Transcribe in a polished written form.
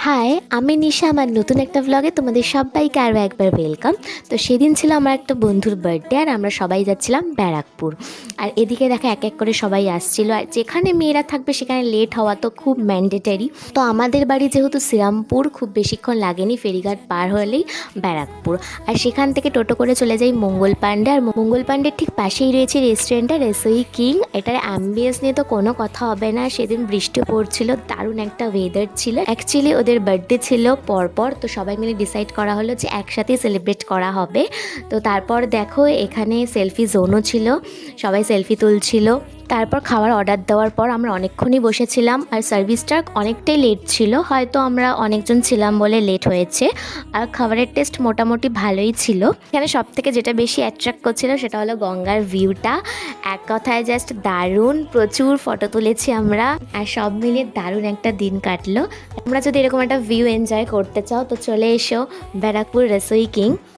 High, আমি নিশা। আমার নতুন একটা ব্লগে তোমাদের সবাইকে আরও একবার ওয়েলকাম। তো সেদিন ছিল আমার একটা বন্ধুর বার্থডে, আর আমরা সবাই যাচ্ছিলাম ব্যারাকপুর। আর এদিকে দেখা এক এক করে সবাই আসছিল, আর যেখানে মেয়েরা থাকবে সেখানে লেট হওয়া তো খুব ম্যান্ডেটারি। তো আমাদের বাড়ি যেহেতু শ্রীরামপুর, খুব বেশিক্ষণ লাগেনি, ফেরিঘাট পার হলেই ব্যারাকপুর। আর সেখান থেকে টোটো করে চলে যাই মঙ্গল পাণ্ডে। আর মঙ্গল পাণ্ডের ঠিক পাশেই রয়েছে রেস্টুরেন্টটা রেসোই কিং। এটার অ্যাম্বিয়েন্স নিয়ে তো কোনো কথা হবে না। সেদিন বৃষ্টি পড়ছিল, দারুণ একটা ওয়েদার ছিল। অ্যাকচুয়ালি ওদের বার্থডে ছিল পরপর, তো সবাই মিলে ডিসাইড করা হলো যে একসাথেই সেলিব্রেট করা হবে। তো তারপর দেখো এখানে সেলফি জোনও ছিল, সবাই সেলফি তুলছিল। তারপর খাবার অর্ডার দেওয়ার পর আমরা অনেকক্ষণই বসেছিলাম, আর সার্ভিসটা অনেকটাই লেট ছিল, হয়তো আমরা অনেকজন ছিলাম বলে লেট হয়েছে। আর খাবারের টেস্ট মোটামুটি ভালোই ছিল। এখানে সব থেকে যেটা বেশি অ্যাট্রাক্ট করছিল সেটা হলো গঙ্গার ভিউটা। এক কথায় জাস্ট দারুণ, প্রচুর ফটো তুলেছি আমরা, আর সব মিলিয়ে দারুণ একটা দিন কাটলো। তোমরা যদি এরকম একটা ভিউ এনজয় করতে চাও তো চলে এসো ব্যারাকপুর রেসোই কিং।